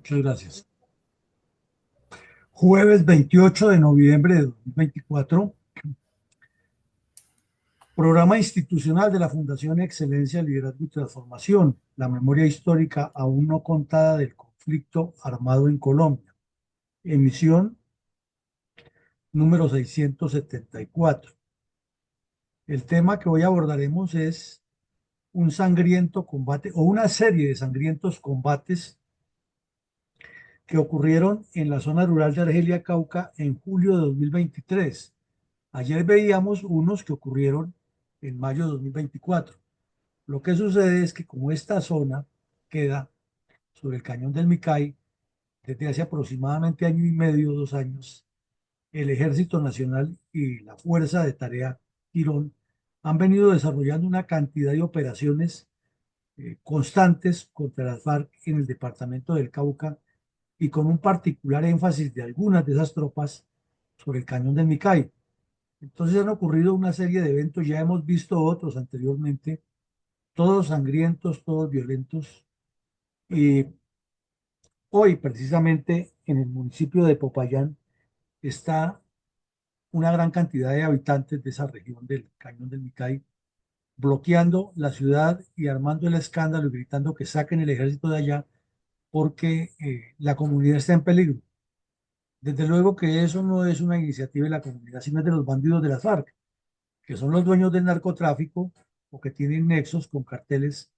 Muchas gracias. Jueves 28 de noviembre de 2024, programa institucional de la Fundación Excelencia, Liderazgo y Transformación, la memoria histórica aún no contada del conflicto armado en Colombia. Emisión número 674. El tema que hoy abordaremos es un sangriento combate o una serie de sangrientos combates que ocurrieron en la zona rural de Argelia, Cauca, en julio de 2023. Ayer veíamos unos que ocurrieron en mayo de 2024. Lo que sucede es que como esta zona queda sobre el cañón del Micay, desde hace aproximadamente año y medio, 2 años, el Ejército Nacional y la Fuerza de Tarea Quirón han venido desarrollando una cantidad de operaciones constantes contra las FARC en el departamento del Cauca y con un particular énfasis de algunas de esas tropas sobre el cañón del Micay. Entonces han ocurrido una serie de eventos, ya hemos visto otros anteriormente, todos sangrientos, todos violentos. Y hoy, precisamente, en el municipio de Popayán está una gran cantidad de habitantes de esa región del Cañón del Micay, bloqueando la ciudad y armando el escándalo y gritando que saquen el ejército de allá porque la comunidad está en peligro. Desde luego que eso no es una iniciativa de la comunidad, sino es de los bandidos de las FARC, que son los dueños del narcotráfico o que tienen nexos con carteles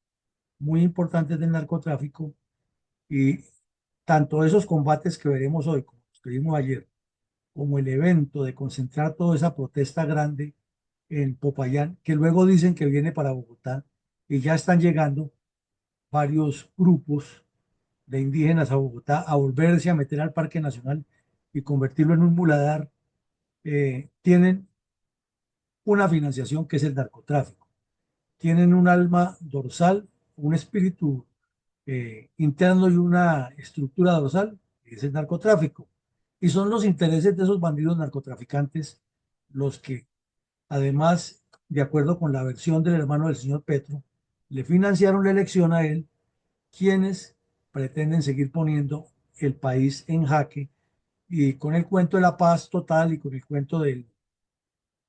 muy importantes del narcotráfico. Y tanto esos combates que veremos hoy, como los que vimos ayer, como el evento de concentrar toda esa protesta grande en Popayán, que luego dicen que viene para Bogotá, y ya están llegando varios grupos de indígenas a Bogotá a volverse a meter al Parque Nacional y convertirlo en un muladar, tienen una financiación que es el narcotráfico. Tienen un alma dorsal, un espíritu interno y una estructura dorsal, que es el narcotráfico. Y son los intereses de esos bandidos narcotraficantes los que, además, de acuerdo con la versión del hermano del señor Petro, le financiaron la elección a él, quienes pretenden seguir poniendo el país en jaque y con el cuento de la paz total y con el cuento de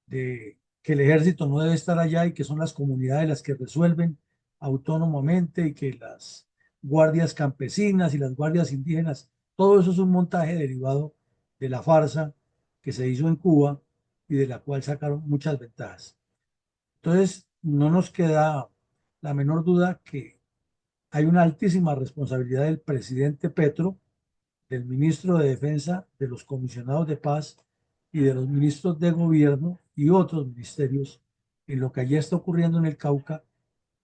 que el ejército no debe estar allá y que son las comunidades las que resuelven autónomamente y que las guardias campesinas y las guardias indígenas, todo eso es un montaje derivado de la farsa que se hizo en Cuba y de la cual sacaron muchas ventajas. Entonces, no nos queda la menor duda que hay una altísima responsabilidad del presidente Petro, del ministro de Defensa, de los comisionados de paz y de los ministros de gobierno y otros ministerios en lo que allí está ocurriendo en el Cauca,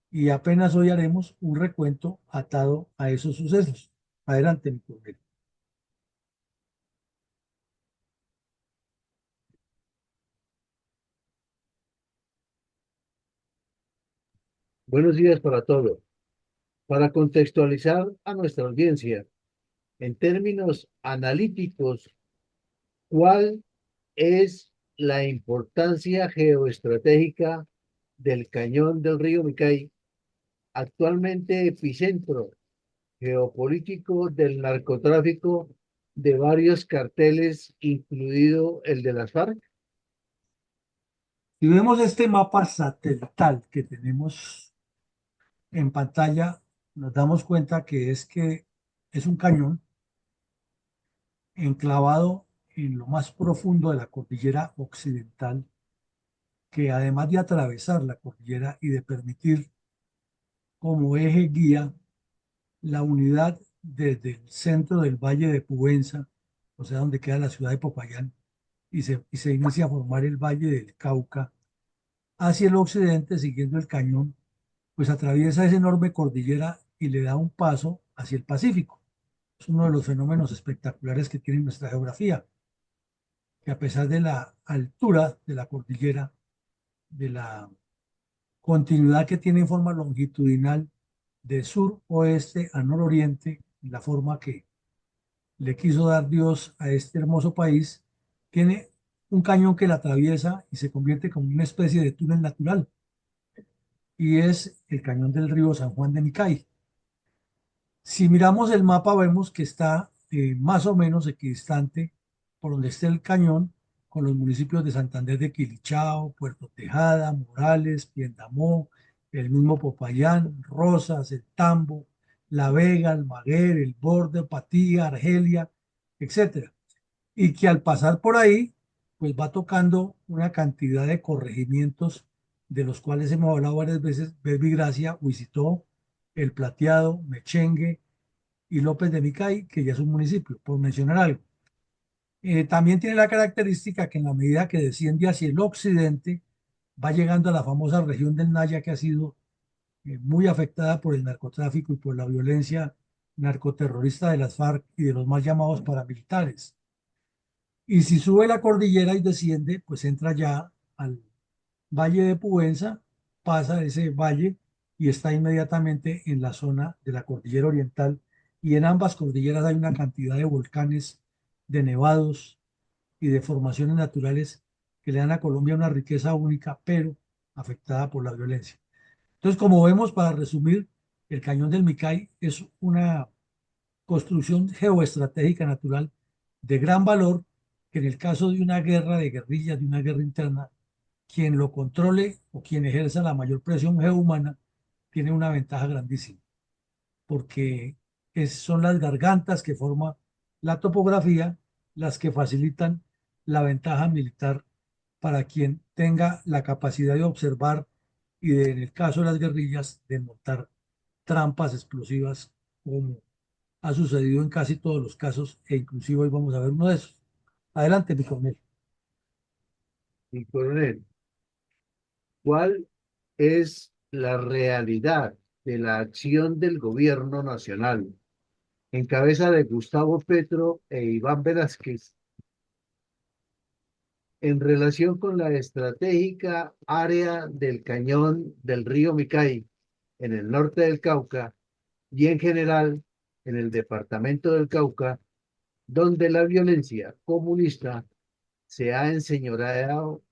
y apenas hoy haremos un recuento atado a esos sucesos. Adelante, mi coronel. Buenos días para todos. Para contextualizar a nuestra audiencia, en términos analíticos, ¿cuál es la importancia geoestratégica del cañón del río Micay, actualmente epicentro geopolítico del narcotráfico de varios carteles, incluido el de las FARC? Si vemos este mapa satelital que tenemos en pantalla, nos damos cuenta que es un cañón enclavado en lo más profundo de la cordillera occidental, que además de atravesar la cordillera y de permitir como eje guía la unidad desde el centro del valle de Pubenza, o sea, donde queda la ciudad de Popayán, y se inicia a formar el valle del Cauca, hacia el occidente, siguiendo el cañón, pues atraviesa esa enorme cordillera y le da un paso hacia el Pacífico. Es uno de los fenómenos espectaculares que tiene nuestra geografía, que a pesar de la altura de la cordillera, de la continuidad que tiene en forma longitudinal de sur-oeste a nororiente, la forma que le quiso dar Dios a este hermoso país, tiene un cañón que la atraviesa y se convierte como una especie de túnel natural, y es el cañón del río San Juan de Micay. Si miramos el mapa, vemos que está más o menos equidistante por donde esté el cañón con los municipios de Santander de Quilichao, Puerto Tejada, Morales, Piendamó, el mismo Popayán, Rosas, El Tambo, La Vega, Almaguer, El Borde, Patía, Argelia, etcétera. Y que al pasar por ahí, pues va tocando una cantidad de corregimientos de los cuales hemos hablado varias veces. Gracia visitó El Plateado, Mechengue, y López de Micay, que ya es un municipio, por mencionar algo. También tiene la característica que en la medida que desciende hacia el occidente, va llegando a la famosa región del Naya, que ha sido muy afectada por el narcotráfico y por la violencia narcoterrorista de las FARC y de los más llamados paramilitares. Y si sube la cordillera y desciende, pues entra ya al Valle de Pubenza, pasa ese valle y está inmediatamente en la zona de la cordillera oriental. Y en ambas cordilleras hay una cantidad de volcanes, de nevados y de formaciones naturales que le dan a Colombia una riqueza única, pero afectada por la violencia. Entonces, como vemos, para resumir, el Cañón del Micay es una construcción geoestratégica natural de gran valor que en el caso de una guerra de guerrillas, de una guerra interna, quien lo controle o quien ejerza la mayor presión geohumana tiene una ventaja grandísima, porque son las gargantas que forma la topografía las que facilitan la ventaja militar para quien tenga la capacidad de observar y en el caso de las guerrillas, de montar trampas explosivas, como ha sucedido en casi todos los casos, e inclusive hoy vamos a ver uno de esos. Adelante, mi coronel. Y coronel, ¿cuál es la realidad de la acción del gobierno nacional en cabeza de Gustavo Petro e Iván Velázquez en relación con la estratégica área del cañón del río Micay en el norte del Cauca y en general en el departamento del Cauca, donde la violencia comunista se ha enseñoreado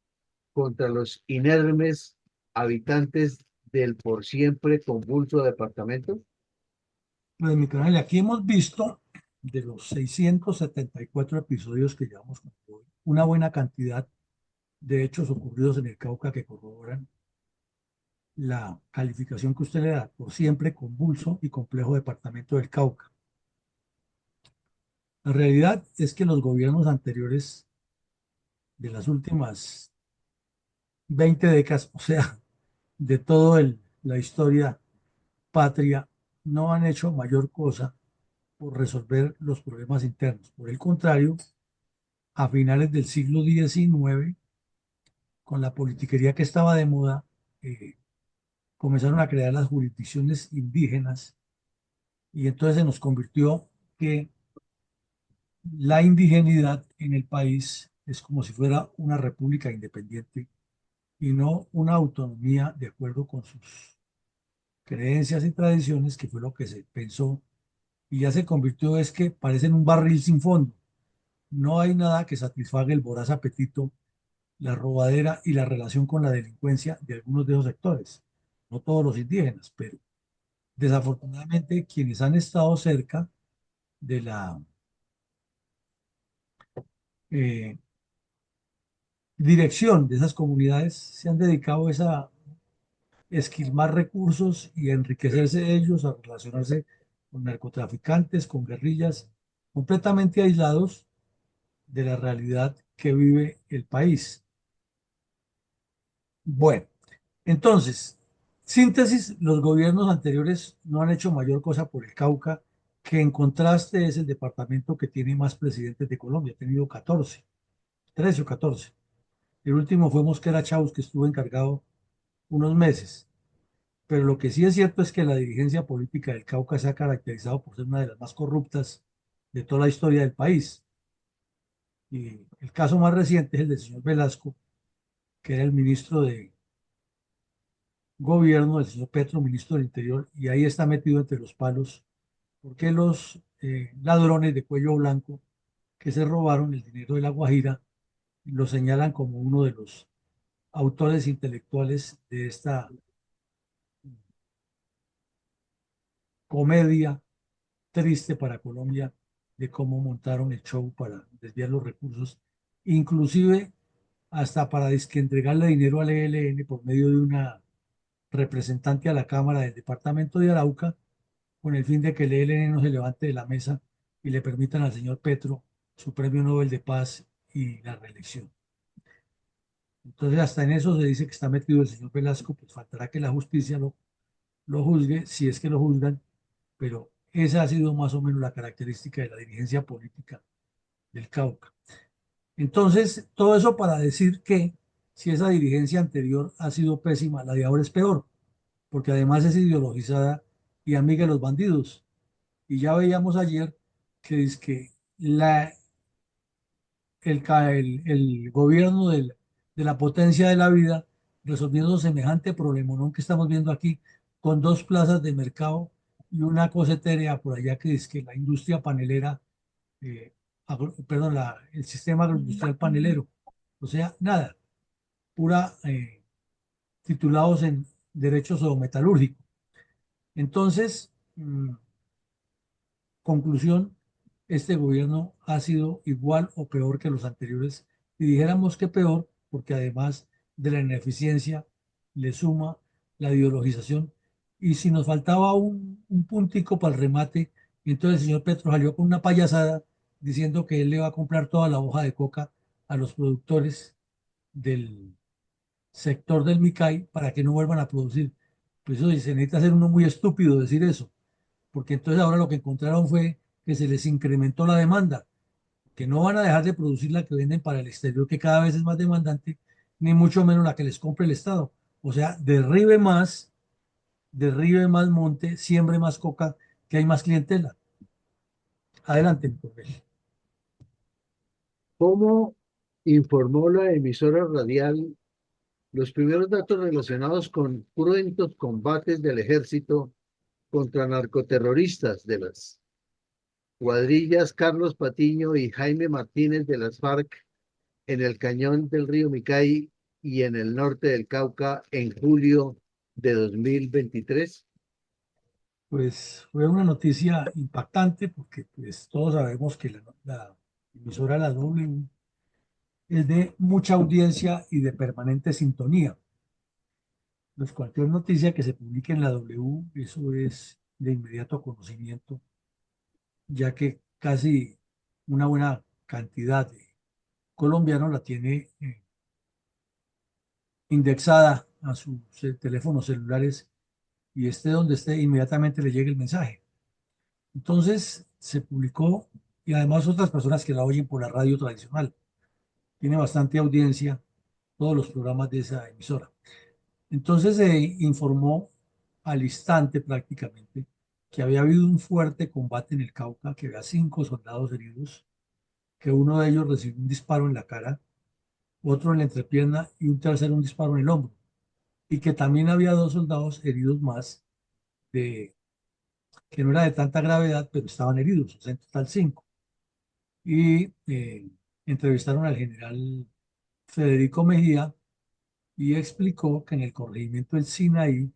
contra los inermes habitantes del por siempre convulso departamento? Pues, mi coronel, aquí hemos visto de los 674 episodios que llevamos con hoy, una buena cantidad de hechos ocurridos en el Cauca que corroboran la calificación que usted le da por siempre convulso y complejo departamento del Cauca. La realidad es que los gobiernos anteriores de las últimas 20 décadas, o sea, de toda la historia patria, no han hecho mayor cosa por resolver los problemas internos. Por el contrario, a finales del siglo XIX, con la politiquería que estaba de moda, eh, comenzaron a crear las jurisdicciones indígenas y entonces se nos convirtió que la indigenidad en el país es como si fuera una república independiente y no una autonomía de acuerdo con sus creencias y tradiciones, que fue lo que se pensó y ya se convirtió es que parecen un barril sin fondo. No hay nada que satisfaga el voraz apetito, la robadera y la relación con la delincuencia de algunos de esos sectores. No todos los indígenas, pero desafortunadamente quienes han estado cerca de la eh, dirección de esas comunidades se han dedicado es a esquilmar recursos y a enriquecerse ellos, a relacionarse con narcotraficantes, con guerrillas, completamente aislados de la realidad que vive el país. Bueno, entonces, síntesis, los gobiernos anteriores no han hecho mayor cosa por el Cauca, que en contraste es el departamento que tiene más presidentes de Colombia, ha tenido 14, 13 o 14. El último fue Mosquera Chávez, que estuvo encargado unos meses. Pero lo que sí es cierto es que la dirigencia política del Cauca se ha caracterizado por ser una de las más corruptas de toda la historia del país. Y el caso más reciente es el del señor Velasco, que era el ministro de gobierno del señor Petro, ministro del Interior, y ahí está metido entre los palos, porque los ladrones de cuello blanco que se robaron el dinero de La Guajira lo señalan como uno de los autores intelectuales de esta comedia triste para Colombia de cómo montaron el show para desviar los recursos, inclusive hasta para dizque entregarle dinero al ELN por medio de una representante a la Cámara del departamento de Arauca, con el fin de que el ELN no se levante de la mesa y le permitan al señor Petro su premio Nobel de Paz y la reelección. Entonces, hasta en eso se dice que está metido el señor Velasco, pues faltará que la justicia lo juzgue, si es que lo juzgan, pero esa ha sido más o menos la característica de la dirigencia política del Cauca. Entonces, todo eso para decir que si esa dirigencia anterior ha sido pésima, la de ahora es peor, porque además es ideologizada y amiga de los bandidos. Y ya veíamos ayer que es que el gobierno de la potencia de la vida, resolviendo semejante problemón que estamos viendo aquí, con dos plazas de mercado y una cosa etérea por allá que es que la industria panelera, perdón, el sistema agroindustrial panelero. O sea, nada, pura titulados en derechos o metalúrgico. Entonces, conclusión, este gobierno ha sido igual o peor que los anteriores. Y dijéramos que peor, porque además de la ineficiencia, le suma la ideologización. Y si nos faltaba un puntico para el remate, entonces el señor Petro salió con una payasada diciendo que él le va a comprar toda la hoja de coca a los productores del sector del Micay para que no vuelvan a producir. Pues eso se necesita ser uno muy estúpido decir eso, porque entonces ahora lo que encontraron fue que se les incrementó la demanda, que no van a dejar de producir la que venden para el exterior, que cada vez es más demandante, ni mucho menos la que les compre el Estado. O sea, derribe más monte, siembre más coca, que hay más clientela. Adelante, mi coronel. ¿Cómo informó la emisora radial los primeros datos relacionados con cruentos combates del ejército contra narcoterroristas de las cuadrillas Carlos Patiño y Jaime Martínez de las FARC en el cañón del río Micay y en el norte del Cauca en julio de 2023? Pues fue una noticia impactante porque pues, todos sabemos que la emisora La W es de mucha audiencia y de permanente sintonía. Pues cualquier noticia que se publique en la W, eso es de inmediato conocimiento, ya que casi una buena cantidad de colombianos la tiene indexada a sus teléfonos celulares y esté donde esté, inmediatamente le llegue el mensaje. Entonces se publicó y además otras personas que la oyen por la radio tradicional. Tiene bastante audiencia todos los programas de esa emisora. Entonces se informó al instante prácticamente que había habido un fuerte combate en el Cauca, que había 5 soldados heridos, que uno de ellos recibió un disparo en la cara, otro en la entrepierna y un tercero un disparo en el hombro, y que también había 2 soldados heridos más, de, que no era de tanta gravedad, pero estaban heridos, o sea, en total 5. Y entrevistaron al general Federico Mejía y explicó que en el corregimiento del Sinaí,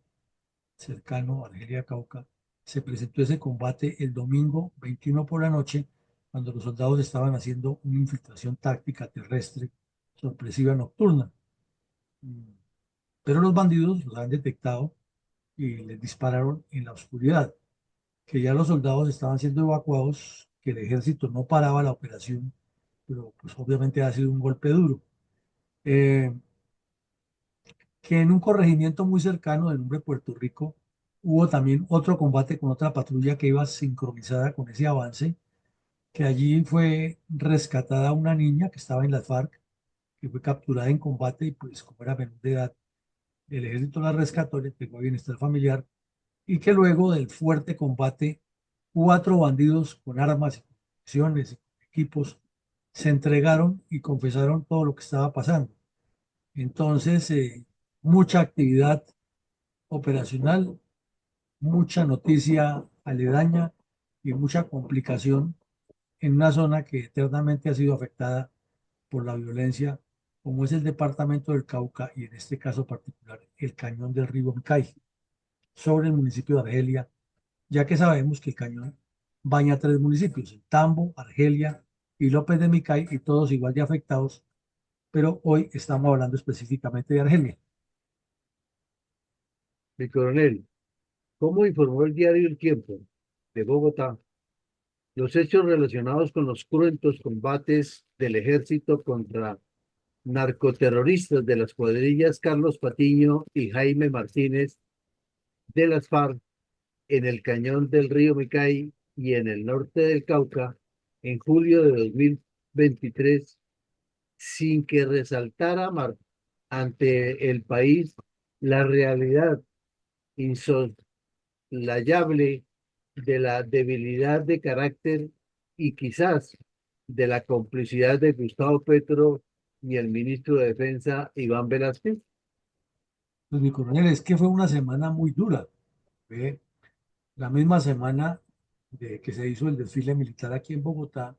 cercano a Argelia Cauca, se presentó ese combate el domingo 21 por la noche, cuando los soldados estaban haciendo una infiltración táctica terrestre sorpresiva nocturna. Mm, Pero los bandidos los han detectado y les dispararon en la oscuridad, que ya los soldados estaban siendo evacuados, que el ejército no paraba la operación, pero pues obviamente ha sido un golpe duro. Eh, que en un corregimiento muy cercano de nombre Puerto Rico hubo también otro combate con otra patrulla que iba sincronizada con ese avance, que allí fue rescatada una niña que estaba en las FARC, que fue capturada en combate y pues como era menor de edad, el ejército la rescató, le entregó a bienestar familiar y que luego del fuerte combate, 4 bandidos con armas y municiones y equipos se entregaron y confesaron todo lo que estaba pasando. Entonces, mucha actividad operacional, mucha noticia aledaña y mucha complicación en una zona que eternamente ha sido afectada por la violencia, como es el departamento del Cauca y en este caso particular el cañón del río Micay, sobre el municipio de Argelia, ya que sabemos que el cañón baña tres municipios, el Tambo, Argelia y López de Micay, y todos igual de afectados, pero hoy estamos hablando específicamente de Argelia. Mi coronel, ¿cómo informó el diario El Tiempo de Bogotá los hechos relacionados con los cruentos combates del ejército contra narcoterroristas de las cuadrillas Carlos Patiño y Jaime Martínez de las FARC en el cañón del río Micay y en el norte del Cauca en julio de 2023, sin que resaltara ante el país la realidad insoslayable de la debilidad de carácter y quizás de la complicidad de Gustavo Petro y el ministro de Defensa Iván Velázquez? Pues mi coronel, es que fue una semana muy dura. ¿Ve? La misma semana de que se hizo el desfile militar aquí en Bogotá,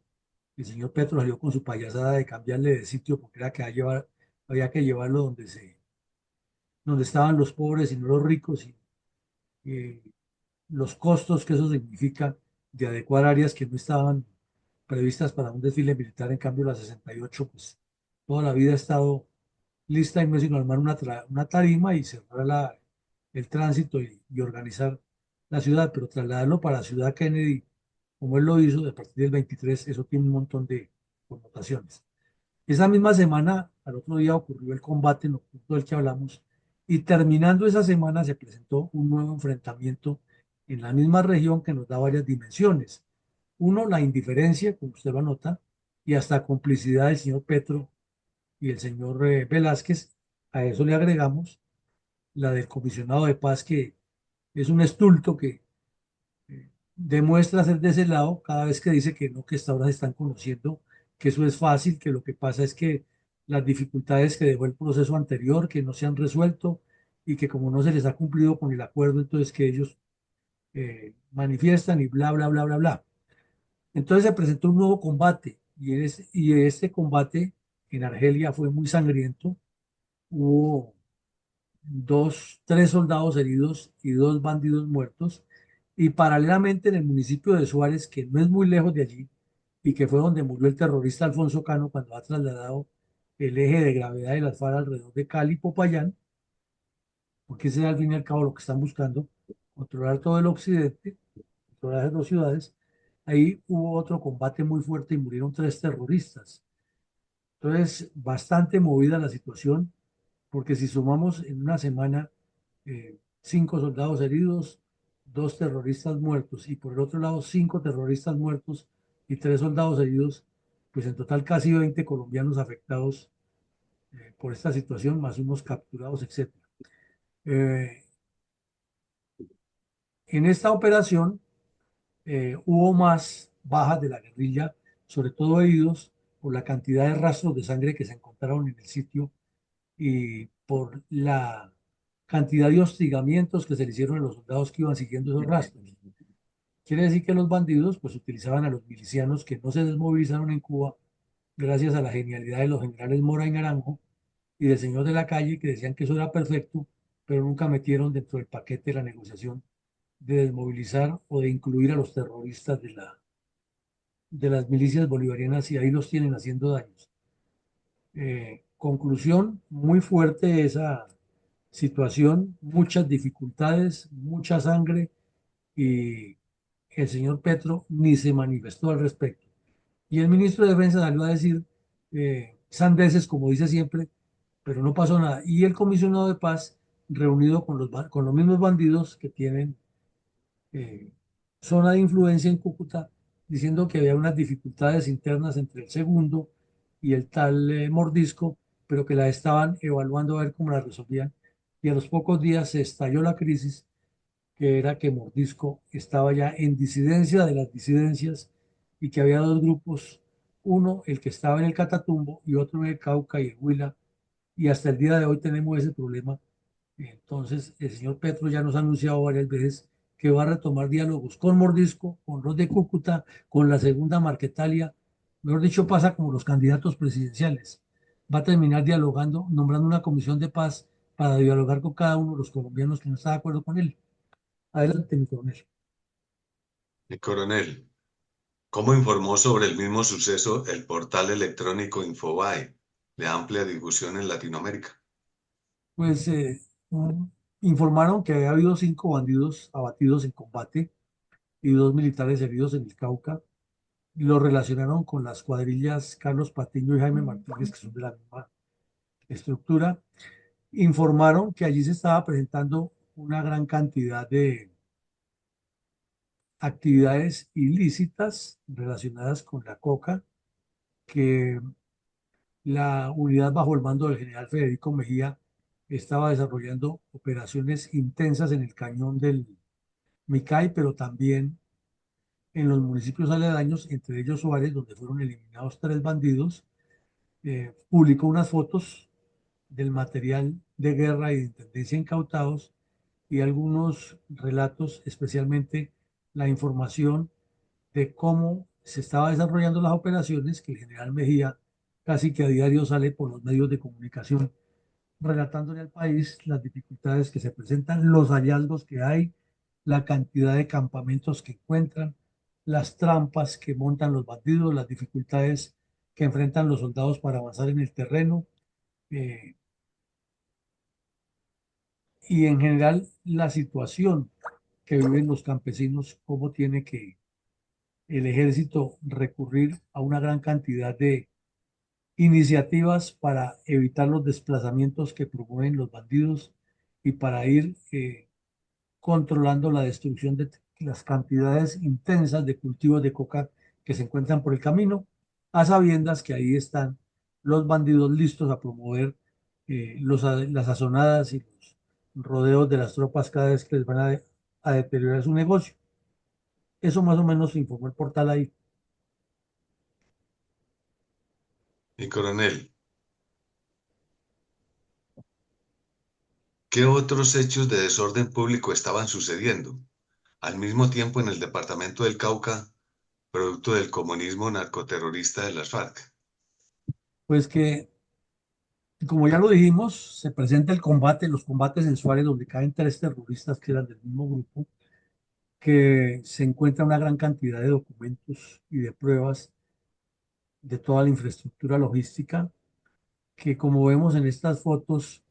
el señor Petro salió con su payasada de cambiarle de sitio porque era que había que llevarlo donde estaban los pobres y no los ricos, y los costos que eso significa de adecuar áreas que no estaban previstas para un desfile militar. En cambio la 68, pues toda la vida ha estado lista y no es sino armar una tarima y cerrar el tránsito y organizar la ciudad, pero trasladarlo para Ciudad Kennedy, como él lo hizo, a partir del 23, eso tiene un montón de connotaciones. Esa misma semana, al otro día, ocurrió el combate nocturno del que hablamos, y terminando esa semana se presentó un nuevo enfrentamiento en la misma región que nos da varias dimensiones. Uno, la indiferencia, como usted lo anota, y hasta complicidad del señor Petro y el señor Velázquez. A eso le agregamos la del comisionado de paz, que es un estulto que demuestra ser de ese lado cada vez que dice que no, que hasta ahora se están conociendo, que eso es fácil, que lo que pasa es que las dificultades que dejó el proceso anterior, que no se han resuelto, y que como no se les ha cumplido con el acuerdo, entonces que ellos manifiestan y bla, bla, bla, bla, bla. Entonces se presentó un nuevo combate, y este combate en Argelia fue muy sangriento. Hubo tres soldados heridos y dos bandidos muertos. Y paralelamente en el municipio de Suárez, que no es muy lejos de allí, y que fue donde murió el terrorista Alfonso Cano cuando ha trasladado el eje de gravedad de las FARC alrededor de Cali y Popayán, porque ese es al fin y al cabo lo que están buscando: controlar todo el occidente, controlar las dos ciudades. Ahí hubo otro combate muy fuerte y murieron tres terroristas. Entonces, bastante movida la situación, porque si sumamos en una semana cinco soldados heridos, dos terroristas muertos, y por el otro lado cinco terroristas muertos y tres soldados heridos, pues en total casi 20 colombianos afectados por esta situación, más unos capturados, etcétera. Eh, en esta operación hubo más bajas de la guerrilla, sobre todo heridos por la cantidad de rastros de sangre que se encontraron en el sitio y por la cantidad de hostigamientos que se le hicieron a los soldados que iban siguiendo esos rastros. Quiere decir que los bandidos pues utilizaban a los milicianos que no se desmovilizaron en Cuba, gracias a la genialidad de los generales Mora y Naranjo y del señor de la calle, que decían que eso era perfecto, pero nunca metieron dentro del paquete de la negociación de desmovilizar o de incluir a los terroristas de las milicias bolivarianas, y ahí los tienen haciendo daños. Conclusión, muy fuerte esa situación, muchas dificultades, mucha sangre, y el señor Petro ni se manifestó al respecto. Y el ministro de Defensa salió a decir sandeces, como dice siempre, pero no pasó nada. Y el comisionado de paz, reunido con los mismos bandidos que tienen eh, zona de influencia en Cúcuta, diciendo que había unas dificultades internas entre el segundo y el tal Mordisco, pero que la estaban evaluando a ver cómo la resolvían. Y a los pocos días se estalló la crisis, que era que Mordisco estaba ya en disidencia de las disidencias, y que había dos grupos: uno, el que estaba en el Catatumbo, y otro en el Cauca y el Huila, y hasta el día de hoy tenemos ese problema. Entonces, el señor Petro ya nos ha anunciado varias veces que va a retomar diálogos con Mordisco, con los de Cúcuta, con la segunda Marquetalia. Mejor dicho, pasa como los candidatos presidenciales. Va a terminar dialogando, nombrando una comisión de paz para dialogar con cada uno de los colombianos que no está de acuerdo con él. Adelante, mi coronel. Coronel, ¿Cómo informó sobre el mismo suceso el portal electrónico Infobae, de amplia difusión en Latinoamérica? Pues mm, informaron que había habido 5 bandidos abatidos en combate y 2 militares heridos en el Cauca. Lo relacionaron con las cuadrillas Carlos Patiño y Jaime Martínez, que son de la misma estructura. Informaron que allí se estaba presentando una gran cantidad de actividades ilícitas relacionadas con la coca, que la unidad bajo el mando del general Federico Mejía estaba desarrollando operaciones intensas en el cañón del Micay, pero también en los municipios aledaños, entre ellos Suárez, donde fueron eliminados 3 bandidos. Publicó unas fotos del material de guerra y de intendencia incautados y algunos relatos, especialmente la información de cómo se estaba desarrollando las operaciones, que el general Mejía casi que a diario sale por los medios de comunicación relatándole al país las dificultades que se presentan, los hallazgos que hay, la cantidad de campamentos que encuentran, las trampas que montan los bandidos, las dificultades que enfrentan los soldados para avanzar en el terreno, eh, y en general la situación que viven los campesinos, cómo tiene que el ejército recurrir a una gran cantidad de iniciativas para evitar los desplazamientos que promueven los bandidos y para ir controlando la destrucción de las cantidades intensas de cultivos de coca que se encuentran por el camino, a sabiendas que ahí están los bandidos listos a promover las azonadas y los rodeos de las tropas cada vez que les van a deteriorar su negocio. Eso más o menos informó el portal ahí. Y coronel, ¿qué otros hechos de desorden público estaban sucediendo al mismo tiempo en el departamento del Cauca, producto del comunismo narcoterrorista de las FARC? Pues que, como ya lo dijimos, se presenta el combate, los combates en Suárez, donde caen 3 terroristas que eran del mismo grupo, que se encuentra una gran cantidad de documentos y de pruebas de toda la infraestructura logística, que como vemos en estas fotos,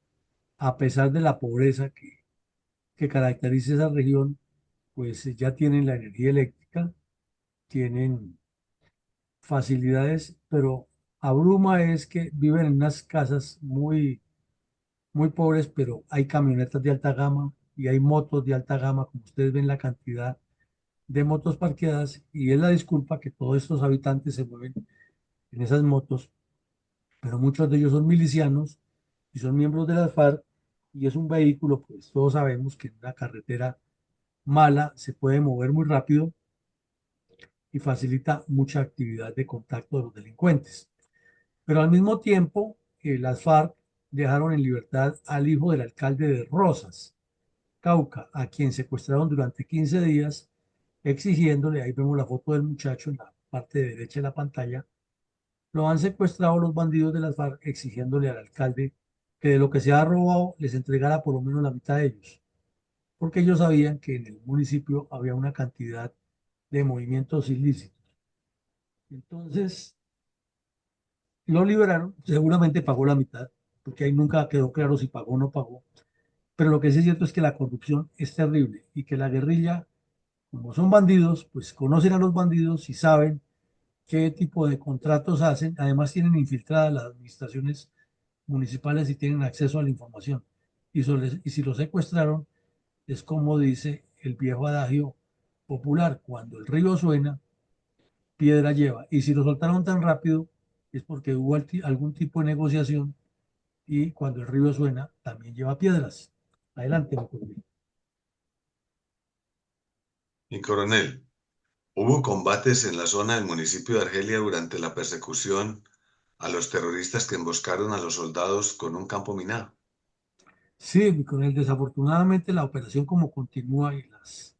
a pesar de la pobreza que caracteriza esa región, pues ya tienen la energía eléctrica, tienen facilidades, pero abruma es que viven en unas casas muy pobres, pero hay camionetas de alta gama y hay motos de alta gama, como ustedes ven la cantidad de motos parqueadas, y es la disculpa que todos estos habitantes se mueven en esas motos, pero muchos de ellos son milicianos y son miembros de las FARC, y es un vehículo, pues todos sabemos que en una carretera mala se puede mover muy rápido y facilita mucha actividad de contacto de los delincuentes. Pero al mismo tiempo, las FARC dejaron en libertad al hijo del alcalde de Rosas, Cauca, a quien secuestraron durante 15 días, exigiéndole, ahí vemos la foto del muchacho en la parte derecha de la pantalla, lo han secuestrado los bandidos de las FARC exigiéndole al alcalde que de lo que se ha robado les entregara por lo menos la mitad de ellos, porque ellos sabían que en el municipio había una cantidad de movimientos ilícitos. Entonces, lo liberaron, seguramente pagó la mitad, porque ahí nunca quedó claro si pagó o no pagó, pero lo que sí es cierto es que la corrupción es terrible y que la guerrilla, como son bandidos, pues conocen a los bandidos y saben qué tipo de contratos hacen. Además tienen infiltradas las administraciones municipales y tienen acceso a la información. Y si lo secuestraron, es como dice el viejo adagio popular, cuando el río suena, piedra lleva. Y si lo soltaron tan rápido, es porque hubo algún tipo de negociación, y cuando el río suena, también lleva piedras. Adelante, mi coronel. Y coronel, ¿hubo combates en la zona del municipio de Argelia durante la persecución a los terroristas que emboscaron a los soldados con un campo minado? Sí, mi coronel, desafortunadamente la operación como continúa y las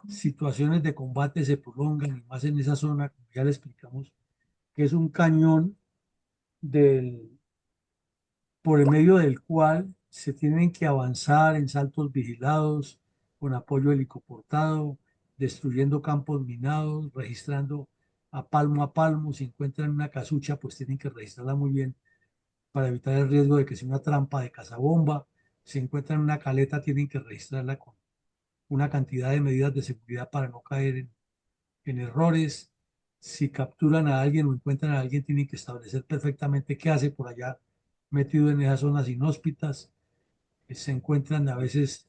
situaciones de combate se prolongan, y más en esa zona, como ya le explicamos, que es un cañón del, por el medio del cual se tienen que avanzar en saltos vigilados, con apoyo helicoportado, destruyendo campos minados, registrando a palmo. Si encuentran una casucha, pues tienen que registrarla muy bien para evitar el riesgo de que sea una trampa de cazabomba. Si encuentran una caleta, tienen que registrarla con una cantidad de medidas de seguridad para no caer en errores. Si capturan a alguien o encuentran a alguien, tienen que establecer perfectamente qué hace por allá metido en esas zonas inhóspitas. Se encuentran a veces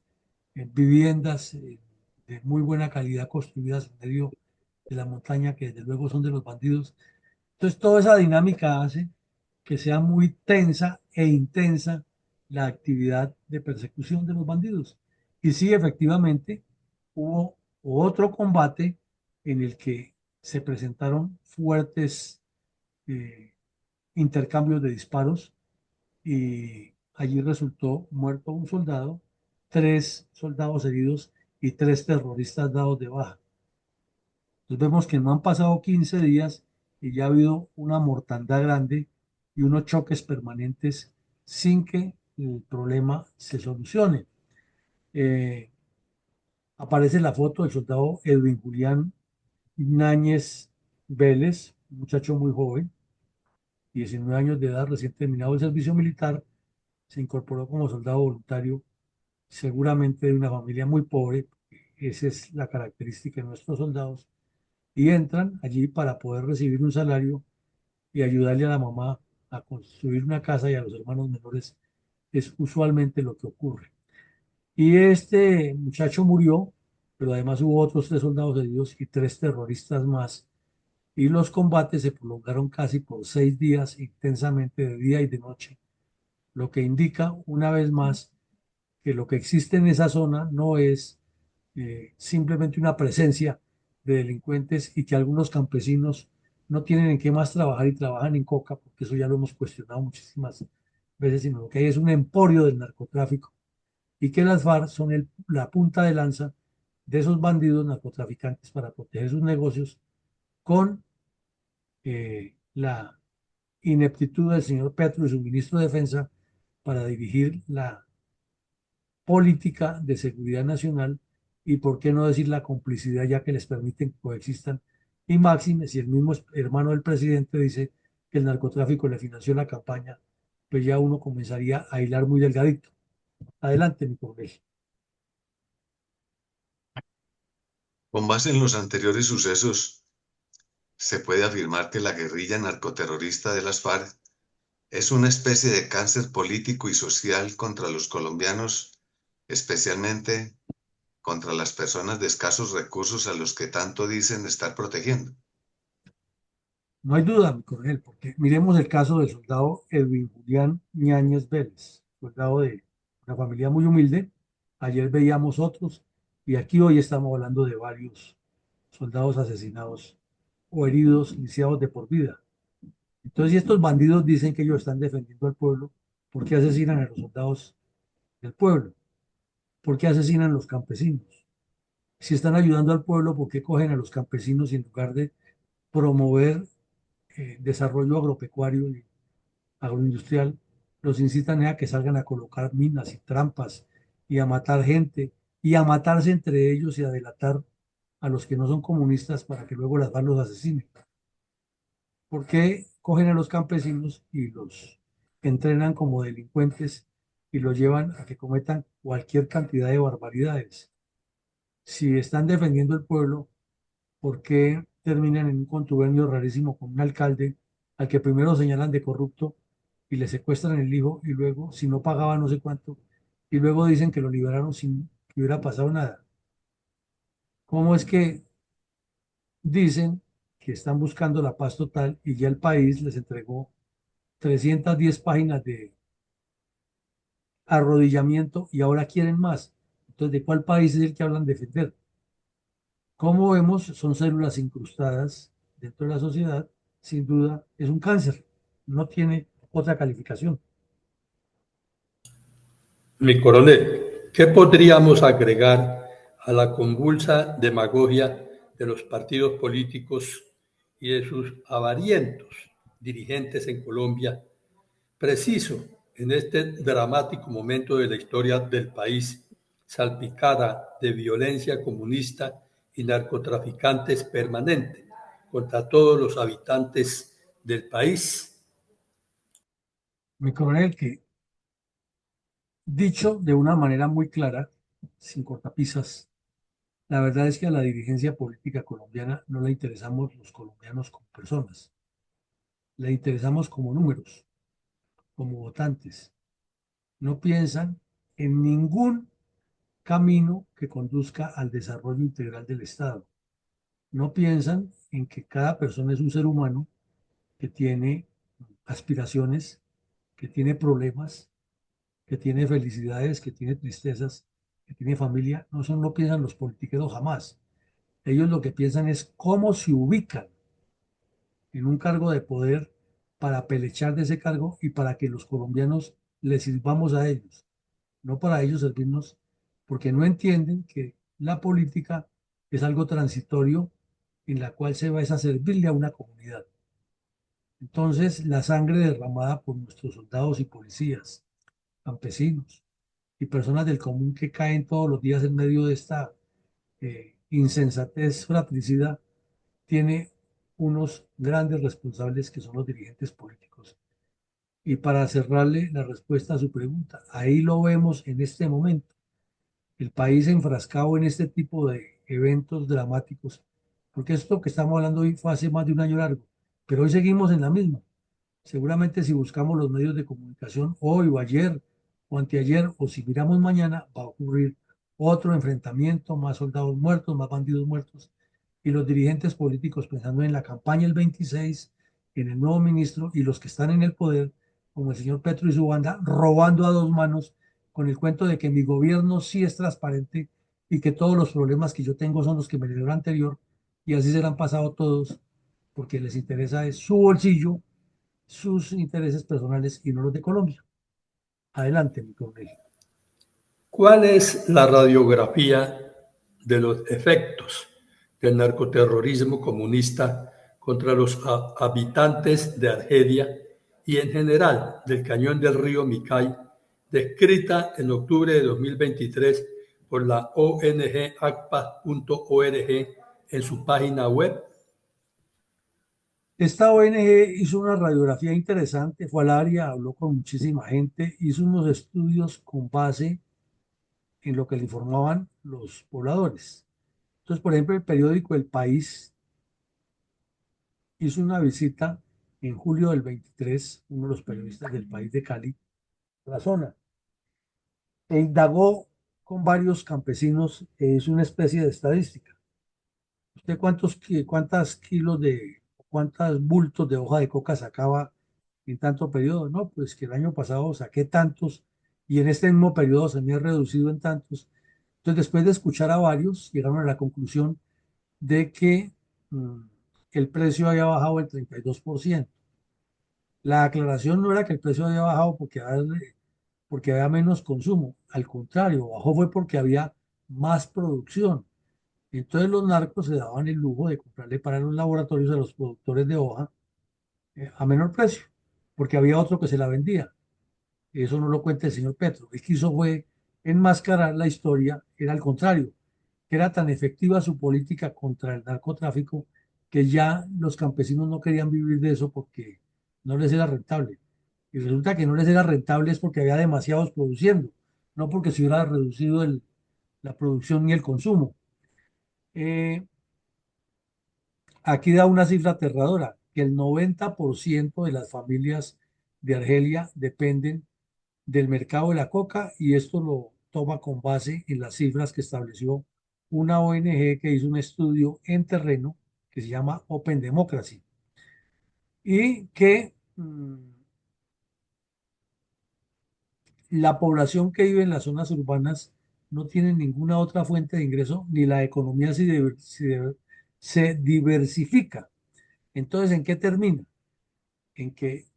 en viviendas de muy buena calidad construidas en medio de la montaña, que desde luego son de los bandidos. Entonces, toda esa dinámica hace que sea muy tensa e intensa la actividad de persecución de los bandidos. Y sí, efectivamente, hubo otro combate en el que se presentaron fuertes eh, intercambios de disparos y allí resultó muerto un soldado, 3 soldados heridos y 3 terroristas dados de baja. Entonces vemos que no han pasado 15 días y ya ha habido una mortandad grande y unos choques permanentes sin que el problema se solucione. Eh, Aparece la foto del soldado Edwin Julián Náñez Vélez, un muchacho muy joven, 19 años de edad, recién terminado el servicio militar, se incorporó como soldado voluntario, seguramente de una familia muy pobre. Esa es la característica de nuestros soldados, y entran allí para poder recibir un salario y ayudarle a la mamá a construir una casa y a los hermanos menores. Es usualmente lo que ocurre. Y este muchacho murió, pero además hubo otros 3 soldados heridos y 3 terroristas más. Y los combates se prolongaron casi por 6 días intensamente de día y de noche, lo que indica una vez más que lo que existe en esa zona no es simplemente una presencia de delincuentes y que algunos campesinos no tienen en qué más trabajar y trabajan en coca, porque eso ya lo hemos cuestionado muchísimas veces, sino que hay es un emporio del narcotráfico y que las FARC son la punta de lanza de esos bandidos narcotraficantes para proteger sus negocios con la ineptitud del señor Petro y su ministro de Defensa para dirigir la política de seguridad nacional y, por qué no decir, la complicidad, ya que les permiten que coexistan. Y máxime, si el mismo hermano del presidente dice que el narcotráfico le financió la campaña, pues ya uno comenzaría a hilar muy delgadito. Adelante, mi coronel. Con base en los anteriores sucesos, se puede afirmar que la guerrilla narcoterrorista de las FARC es una especie de cáncer político y social contra los colombianos, especialmente contra las personas de escasos recursos a los que tanto dicen estar protegiendo. No hay duda, mi coronel, porque miremos el caso del soldado Edwin Julián Ñáñez Vélez, soldado de una familia muy humilde. Ayer veíamos otros y aquí hoy estamos hablando de varios soldados asesinados o heridos, lisiados de por vida. Entonces, si estos bandidos dicen que ellos están defendiendo al pueblo, ¿por qué asesinan a los soldados del pueblo? ¿Por qué asesinan a los campesinos? Si están ayudando al pueblo, ¿por qué cogen a los campesinos y, en lugar de promover desarrollo agropecuario y agroindustrial, los incitan a que salgan a colocar minas y trampas y a matar gente y a matarse entre ellos y a delatar a los que no son comunistas para que luego las FARC los asesinen? ¿Por qué cogen a los campesinos y los entrenan como delincuentes y los llevan a que cometan cualquier cantidad de barbaridades? Si están defendiendo el pueblo, ¿por qué terminan en un contubernio rarísimo con un alcalde al que primero señalan de corrupto y le secuestran el hijo, y luego, si no pagaba no sé cuánto, y luego dicen que lo liberaron sin que hubiera pasado nada? ¿Cómo es que dicen que están buscando la paz total y ya el país les entregó 310 páginas de arrodillamiento y ahora quieren más? Entonces, ¿de cuál país es el que hablan de defender? Como vemos, son células incrustadas dentro de la sociedad. Sin duda, es un cáncer. No tiene otra calificación. Mi coronel, ¿qué podríamos agregar a la convulsa demagogia de los partidos políticos y de sus avarientos dirigentes en Colombia, preciso en este dramático momento de la historia del país, salpicada de violencia comunista y narcotraficantes permanente, contra todos los habitantes del país. Mi coronel, que dicho de una manera muy clara, sin cortapisas, la verdad es que a la dirigencia política colombiana no le interesamos los colombianos como personas, le interesamos como números, como votantes. No piensan en ningún camino que conduzca al desarrollo integral del Estado. No piensan en que cada persona es un ser humano que tiene aspiraciones, que tiene problemas, que tiene felicidades, que tiene tristezas, que tiene familia. No, eso no piensan los politiqueros jamás. Ellos lo que piensan es cómo se ubican en un cargo de poder para pelechar de ese cargo y para que los colombianos les sirvamos a ellos, no para ellos servirnos, porque no entienden que la política es algo transitorio en la cual se va a servirle a una comunidad. Entonces, la sangre derramada por nuestros soldados y policías, campesinos y personas del común que caen todos los días en medio de esta insensatez fratricida, tiene unos grandes responsables que son los dirigentes políticos. Y para cerrarle la respuesta a su pregunta, ahí lo vemos en este momento. El país enfrascado en este tipo de eventos dramáticos, porque esto que estamos hablando hoy fue hace más de un año largo, pero hoy seguimos en la misma. Seguramente si buscamos los medios de comunicación hoy o ayer o anteayer o si miramos mañana, va a ocurrir otro enfrentamiento, más soldados muertos, más bandidos muertos y los dirigentes políticos pensando en la campaña el 26, en el nuevo ministro y los que están en el poder, como el señor Petro y su banda, robando a dos manos con el cuento de que mi gobierno sí es transparente y que todos los problemas que yo tengo son los que me dio el anterior y así se le han pasado todos porque les interesa es su bolsillo, sus intereses personales y no los de Colombia. Adelante, mi coronel. ¿Cuál es la radiografía de los efectos del narcoterrorismo comunista contra los habitantes de Argelia y en general del cañón del río Micay, descrita en octubre de 2023 por la ONG acpa.org en su página web? Esta ONG hizo una radiografía interesante, fue al área, habló con muchísima gente, hizo unos estudios con base en lo que le informaban los pobladores. Entonces, por ejemplo, el periódico El País hizo una visita en julio del 23, uno de los periodistas del País de Cali, a la zona, e indagó con varios campesinos, es una especie de estadística. ¿Usted cuántas kilos de, cuántos bultos de hoja de coca sacaba en tanto periodo? No, pues que el año pasado saqué tantos y en este mismo periodo se me ha reducido en tantos. Entonces, después de escuchar a varios, llegaron a la conclusión de que el precio había bajado el 32%. La aclaración no era que el precio había bajado porque había menos consumo, al contrario, bajó fue porque había más producción. Entonces los narcos se daban el lujo de comprarle para los laboratorios a los productores de hoja a menor precio, porque había otro que se la vendía. Eso no lo cuenta el señor Petro. El que hizo fue enmascarar la historia, era al contrario, que era tan efectiva su política contra el narcotráfico que ya los campesinos no querían vivir de eso porque no les era rentable. Y resulta que no les era rentable es porque había demasiados produciendo, no porque se hubiera reducido la producción ni el consumo. Eh, Aquí da una cifra aterradora, que el 90% de las familias de Argelia dependen del mercado de la coca y esto lo toma con base en las cifras que estableció una ONG que hizo un estudio en terreno que se llama Open Democracy y que la población que vive en las zonas urbanas no tiene ninguna otra fuente de ingreso ni la economía se diversifica. Entonces, ¿en qué termina? En que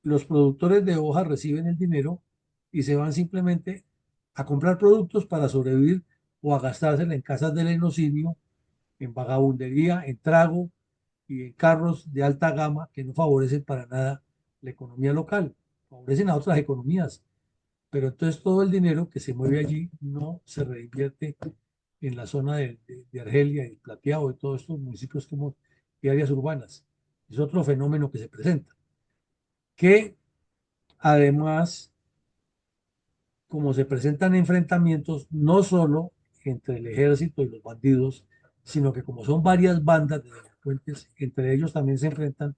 los productores de hoja reciben el dinero y se van simplemente a comprar productos para sobrevivir o a gastársela en casas de lenocinio, en vagabundería, en trago y en carros de alta gama que no favorecen para nada la economía local, favorecen a otras economías, pero entonces todo el dinero que se mueve allí no se reinvierte en la zona de Argelia y Plateado, de todos estos municipios que hemos y áreas urbanas. Es otro fenómeno que se presenta, que además, como se presentan enfrentamientos no solo entre el ejército y los bandidos, sino que como son varias bandas de delincuentes, entre ellos también se enfrentan,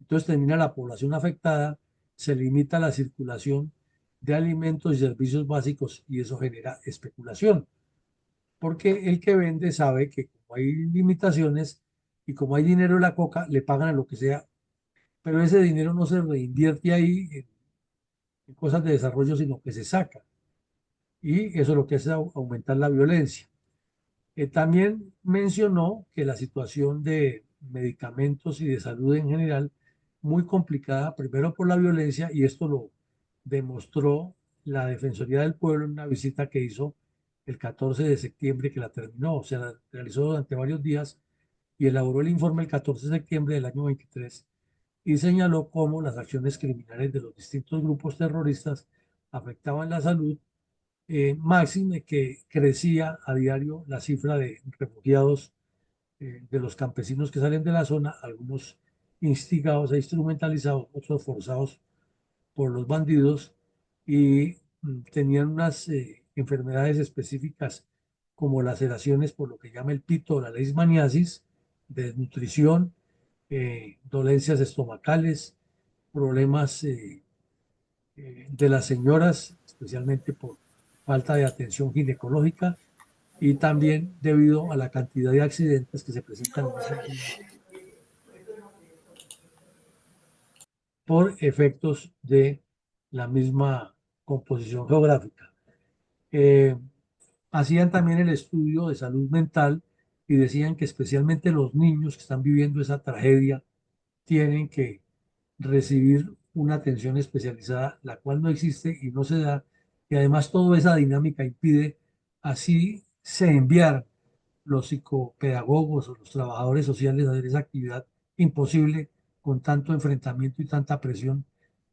entonces termina la población afectada, se limita la circulación de alimentos y servicios básicos y eso genera especulación, porque el que vende sabe que como hay limitaciones y como hay dinero en la coca, le pagan a lo que sea, pero ese dinero no se reinvierte ahí en cosas de desarrollo, sino que se saca y eso lo que hace es aumentar la violencia. También mencionó que la situación de medicamentos y de salud en general muy complicada, primero por la violencia, y esto lo demostró la Defensoría del Pueblo en una visita que hizo el 14 de septiembre, que la terminó, o sea, la realizó durante varios días y elaboró el informe el 14 de septiembre del año 23 y señaló cómo las acciones criminales de los distintos grupos terroristas afectaban la salud, máxime que crecía a diario la cifra de refugiados de los campesinos que salen de la zona, algunos instigados e instrumentalizados, otros forzados por los bandidos y tenían unas enfermedades específicas como laceraciones por lo que llama el pito o la leishmaniasis, desnutrición, dolencias estomacales, problemas de las señoras, especialmente por falta de atención ginecológica y también debido a la cantidad de accidentes que se presentan en esa zona por efectos de la misma composición geográfica. Eh, Hacían también el estudio de salud mental y decían que especialmente los niños que están viviendo esa tragedia tienen que recibir una atención especializada, la cual no existe y no se da, y además toda esa dinámica impide así se enviar los psicopedagogos o los trabajadores sociales a hacer esa actividad imposible con tanto enfrentamiento y tanta presión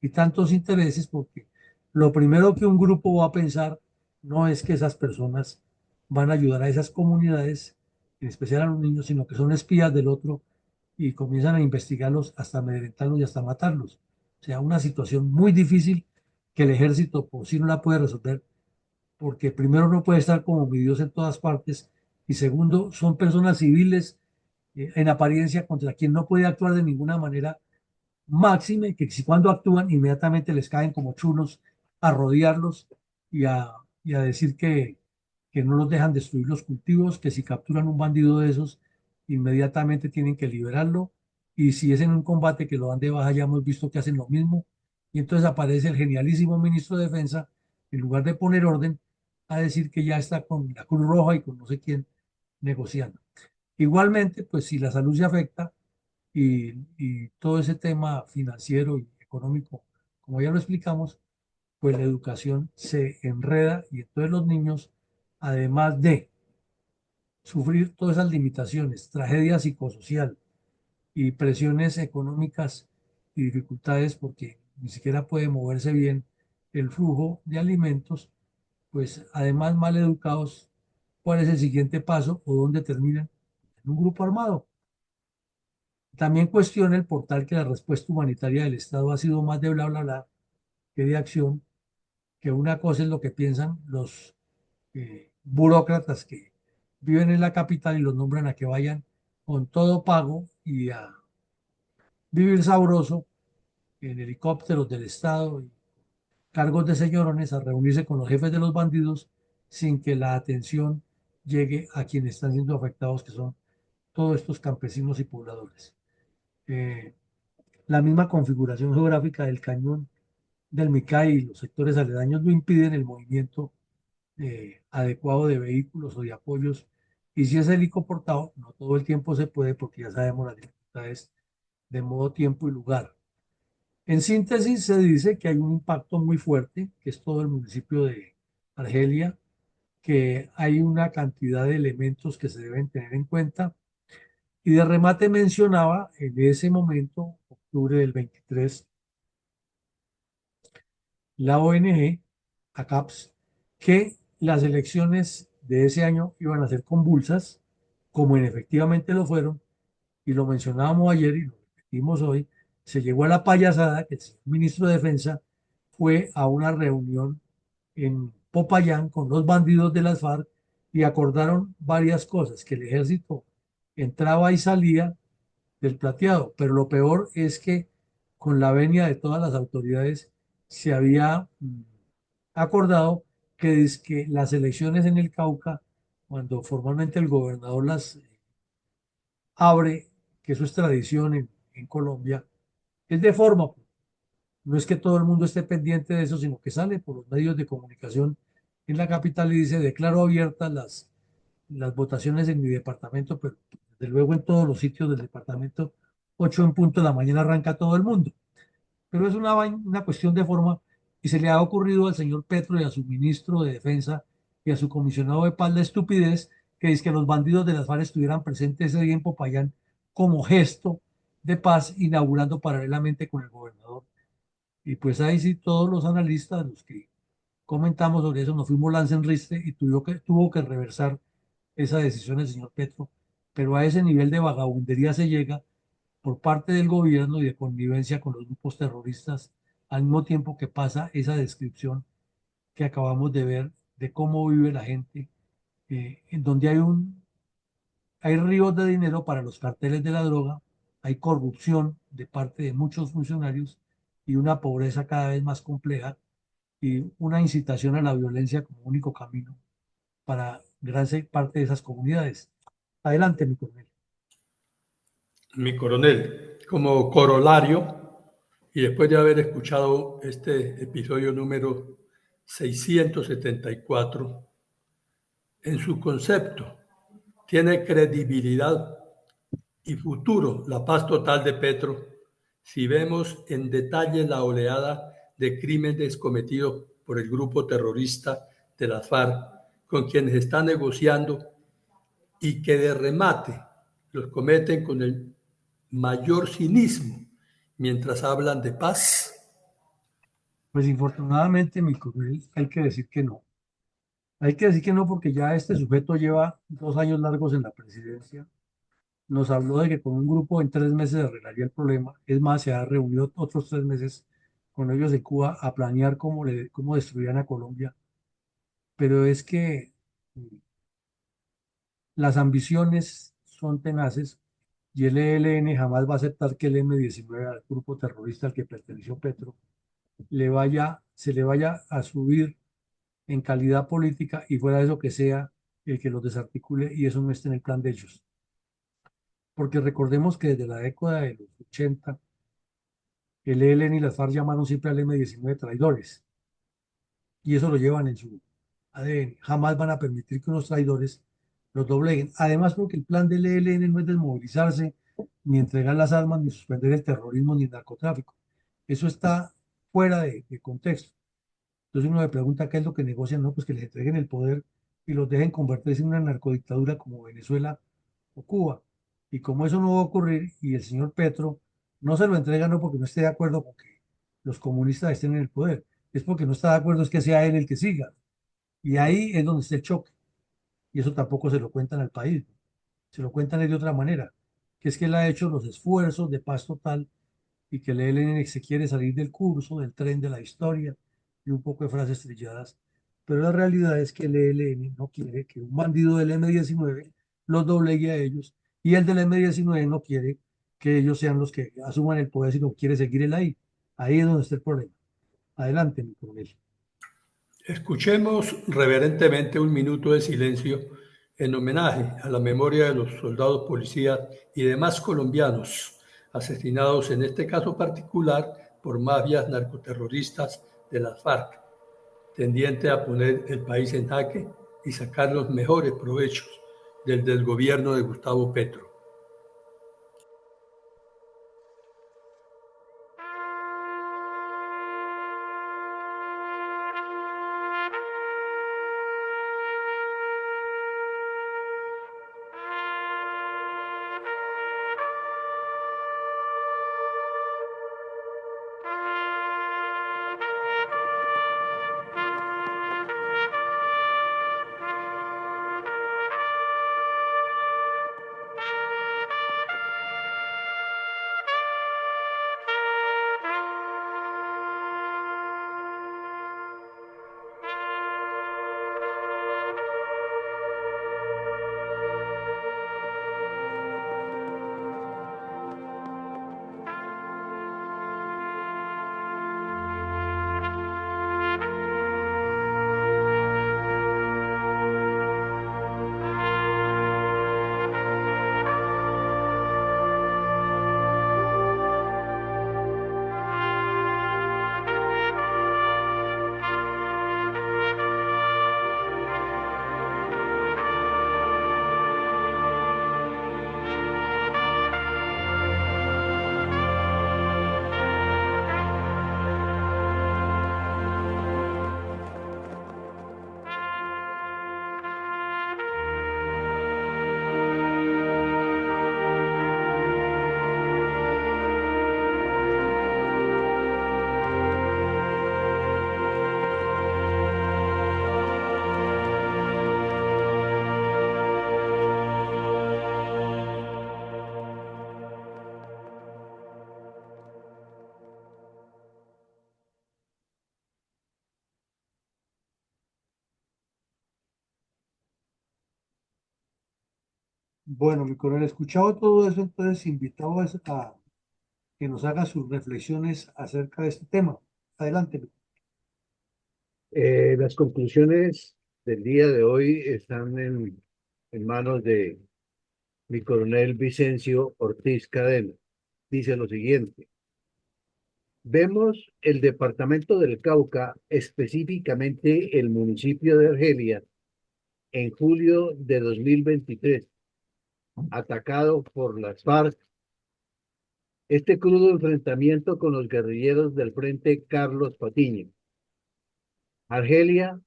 y tantos intereses, porque lo primero que un grupo va a pensar no es que esas personas van a ayudar a esas comunidades, en especial a los niños, sino que son espías del otro y comienzan a investigarlos hasta amedrentarlos y hasta matarlos. O sea, una situación muy difícil que el ejército por sí no la puede resolver, porque primero no puede estar como mi Dios en todas partes y segundo, son personas civiles en apariencia contra quien no puede actuar de ninguna manera, máxime que si cuando actúan inmediatamente les caen como chulos a rodearlos y y a decir que no los dejan destruir los cultivos, que si capturan un bandido de esos, inmediatamente tienen que liberarlo. Y si es en un combate que lo dan de baja, ya hemos visto que hacen lo mismo. Y entonces aparece el genialísimo ministro de Defensa, en lugar de poner orden, a decir que ya está con la Cruz Roja y con no sé quién negociando. Igualmente, pues si la salud se afecta y todo ese tema financiero y económico, como ya lo explicamos, pues la educación se enreda y entonces los niños, además de sufrir todas esas limitaciones, tragedia psicosocial y presiones económicas y dificultades porque ni siquiera puede moverse bien el flujo de alimentos, pues además mal educados, ¿cuál es el siguiente paso o dónde terminan? En un grupo armado. También cuestiona el portal que la respuesta humanitaria del Estado ha sido más de bla, bla, bla que de acción, que una cosa es lo que piensan los burócratas que viven en la capital y los nombran a que vayan con todo pago y a vivir sabroso en helicópteros del Estado y cargos de señorones a reunirse con los jefes de los bandidos sin que la atención llegue a quienes están siendo afectados, que son todos estos campesinos y pobladores. Eh, la misma configuración geográfica del cañón del Micay y los sectores aledaños lo impiden el movimiento adecuado de vehículos o de apoyos. Y si es helicoportado, no todo el tiempo se puede porque ya sabemos las dificultades de modo, tiempo y lugar. En síntesis, se dice que hay un impacto muy fuerte, que es todo el municipio de Argelia, que hay una cantidad de elementos que se deben tener en cuenta. Y de remate mencionaba en ese momento, octubre del 23, la ONG ACAPS, que las elecciones de ese año iban a ser convulsas, como en efectivamente lo fueron, y lo mencionábamos ayer y lo repetimos hoy, se llegó a la payasada que el señor ministro de Defensa fue a una reunión en Popayán con los bandidos de las FARC y acordaron varias cosas, que el ejército entraba y salía del plateado, pero lo peor es que con la venia de todas las autoridades se había acordado que las elecciones en el Cauca, cuando formalmente el gobernador las abre, que eso es tradición en Colombia, es de forma, no es que todo el mundo esté pendiente de eso, sino que sale por los medios de comunicación en la capital y dice, declaro abiertas las votaciones en mi departamento, pero desde luego en todos los sitios del departamento, 8 en punto de la mañana arranca todo el mundo. Pero es una cuestión de forma y se le ha ocurrido al señor Petro y a su ministro de Defensa y a su comisionado de paz la estupidez que dice que los bandidos de las FARC estuvieran presentes ese día en Popayán como gesto de paz, inaugurando paralelamente con el gobernador. Y pues ahí sí todos los analistas, los que comentamos sobre eso, nos fuimos lance en riste y tuvo que reversar esa decisión el señor Petro. Pero a ese nivel de vagabundería se llega por parte del gobierno y de connivencia con los grupos terroristas, al mismo tiempo que pasa esa descripción que acabamos de ver de cómo vive la gente, en donde hay ríos de dinero para los carteles de la droga, hay corrupción de parte de muchos funcionarios y una pobreza cada vez más compleja y una incitación a la violencia como único camino para gran parte de esas comunidades. Adelante, mi coronel. Mi coronel, como corolario, y después de haber escuchado este episodio número 674, en su concepto, ¿tiene credibilidad y futuro la paz total de Petro si vemos en detalle la oleada de crímenes cometidos por el grupo terrorista de las FARC con quienes está negociando y que de remate los cometen con el mayor cinismo mientras hablan de paz? Pues infortunadamente, mi coronel, hay que decir que no. Hay que decir que no porque ya este sujeto lleva 2 años largos en la presidencia. Nos habló de que con un grupo en 3 meses arreglaría el problema. Es más, se ha reunido otros 3 meses con ellos en Cuba a planear cómo destruían a Colombia. Pero es que las ambiciones son tenaces y el ELN jamás va a aceptar que el M-19, al grupo terrorista al que perteneció Petro, se le vaya a subir en calidad política y fuera de eso que sea el que los desarticule y eso no esté en el plan de ellos. Porque recordemos que desde la década de los 80, el ELN y las FARC llamaron siempre al M-19 traidores y eso lo llevan en su ADN. Jamás van a permitir que unos traidores los dobleguen. Además, porque el plan del ELN no es desmovilizarse, ni entregar las armas, ni suspender el terrorismo, ni el narcotráfico. Eso está fuera de contexto. Entonces uno le pregunta qué es lo que negocian, no, pues que les entreguen el poder y los dejen convertirse en una narcodictadura como Venezuela o Cuba. Y como eso no va a ocurrir y el señor Petro no se lo entrega no porque no esté de acuerdo con que los comunistas estén en el poder, es porque no está de acuerdo es que sea él el que siga. Y ahí es donde está el choque. Y eso tampoco se lo cuentan al país, se lo cuentan de otra manera, que es que él ha hecho los esfuerzos de paz total y que el ELN se quiere salir del curso, del tren de la historia y un poco de frases trilladas. Pero la realidad es que el ELN no quiere que un bandido del M-19 los doblegue a ellos y el del M-19 no quiere que ellos sean los que asuman el poder, sino quiere seguir él ahí. Ahí es donde está el problema. Adelante, mi coronel. Escuchemos reverentemente un minuto de silencio en homenaje a la memoria de los soldados policías y demás colombianos asesinados en este caso particular por mafias narcoterroristas de las FARC, tendiente a poner el país en jaque y sacar los mejores provechos del desgobierno de Gustavo Petro. Bueno, mi coronel, escuchado todo eso, entonces invitado a que nos haga sus reflexiones acerca de este tema. Adelante. Las conclusiones del día de hoy están en manos de mi coronel Vicencio Ortiz Cadena. Dice lo siguiente: vemos el departamento del Cauca, específicamente el municipio de Argelia, en julio de 2023, atacado por las FARC. Este crudo enfrentamiento con los guerrilleros del Frente Carlos Patiño. Argelia,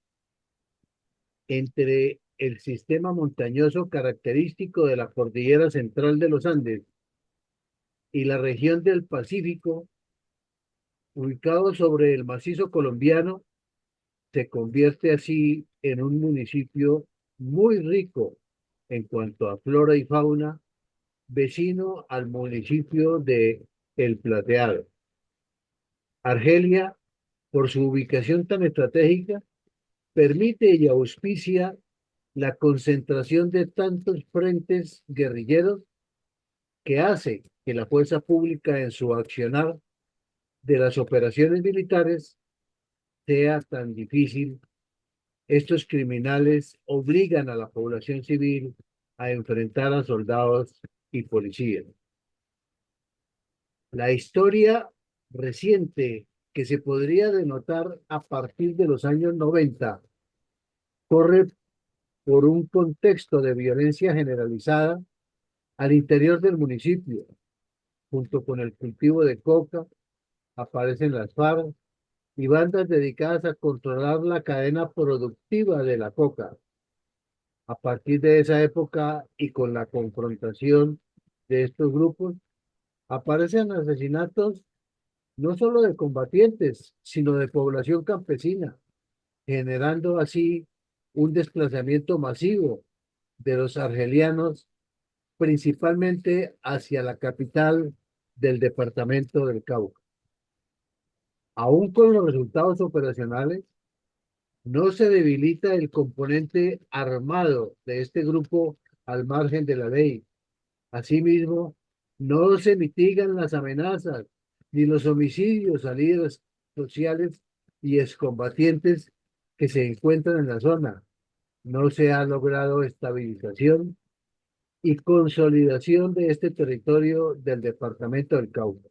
entre el sistema montañoso característico de la cordillera central de los Andes y la región del Pacífico, ubicado sobre el macizo colombiano, se convierte así en un municipio muy rico en cuanto a flora y fauna, vecino al municipio de El Plateado. Argelia, por su ubicación tan estratégica, permite y auspicia la concentración de tantos frentes guerrilleros que hace que la fuerza pública en su accionar de las operaciones militares sea tan difícil. Estos criminales obligan a la población civil a enfrentar a soldados y policías. La historia reciente, que se podría denotar a partir de los años 90, corre por un contexto de violencia generalizada al interior del municipio. Junto con el cultivo de coca, aparecen las FARC y bandas dedicadas a controlar la cadena productiva de la coca. A partir de esa época y con la confrontación de estos grupos, aparecen asesinatos no solo de combatientes, sino de población campesina, generando así un desplazamiento masivo de los argelianos, principalmente hacia la capital del departamento del Cauca. Aún con los resultados operacionales, no se debilita el componente armado de este grupo al margen de la ley. Asimismo, no se mitigan las amenazas ni los homicidios a líderes sociales y excombatientes que se encuentran en la zona. No se ha logrado estabilización y consolidación de este territorio del departamento del Cauca.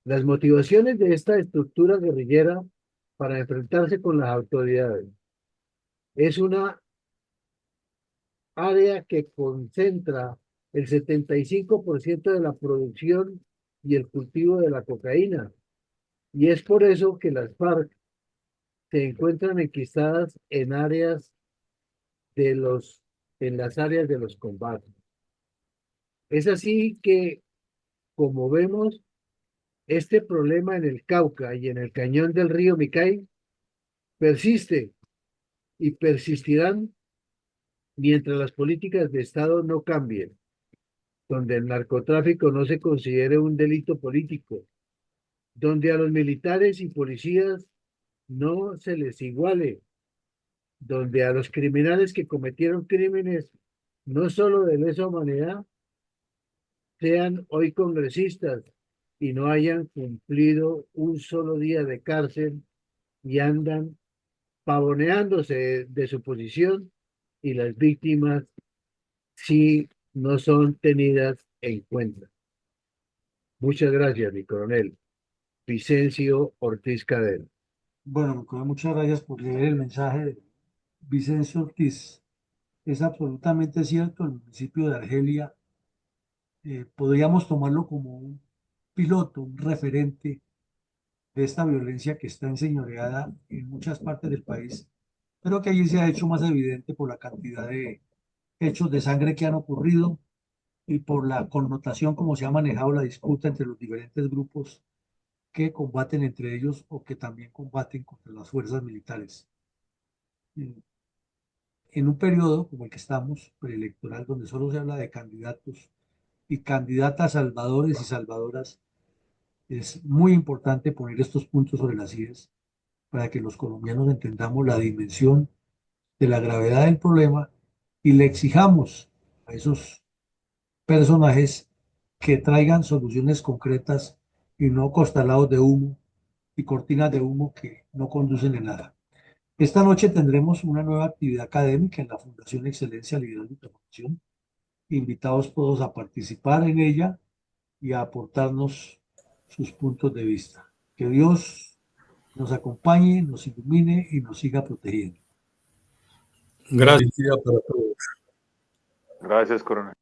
Las motivaciones de esta estructura guerrillera para enfrentarse con las autoridades es una área que concentra el 75% de la producción y el cultivo de la cocaína. Y es por eso que las FARC se encuentran enquistadas en las áreas de los combates. Es así que, como vemos, este problema en el Cauca y en el cañón del río Micay persiste y persistirán mientras las políticas de Estado no cambien, donde el narcotráfico no se considere un delito político, donde a los militares y policías no se les iguale, donde a los criminales que cometieron crímenes no solo de lesa humanidad sean hoy congresistas y no hayan cumplido un solo día de cárcel y andan pavoneándose de su posición, y las víctimas sí no son tenidas en cuenta. Muchas gracias, mi coronel Vicencio Ortiz Cadena. Bueno, mi coronel, muchas gracias por leer el mensaje de Vicencio Ortiz. Es absolutamente cierto, el municipio de Argelia podríamos tomarlo como un piloto, un referente de esta violencia que está enseñoreada en muchas partes del país, pero que allí se ha hecho más evidente por la cantidad de hechos de sangre que han ocurrido y por la connotación como se ha manejado la disputa entre los diferentes grupos que combaten entre ellos o que también combaten contra las fuerzas militares. En un periodo como el que estamos, preelectoral, donde solo se habla de candidatos y candidatas salvadores y salvadoras, es muy importante poner estos puntos sobre las IES para que los colombianos entendamos la dimensión de la gravedad del problema y le exijamos a esos personajes que traigan soluciones concretas y no costalados de humo y cortinas de humo que no conducen a nada. Esta noche tendremos una nueva actividad académica en la Fundación Excelencia, Liderazgo y Transformación. Invitados todos a participar en ella y a aportarnos sus puntos de vista. Que Dios nos acompañe, nos ilumine y nos siga protegiendo. Gracias para todos. Gracias, coronel.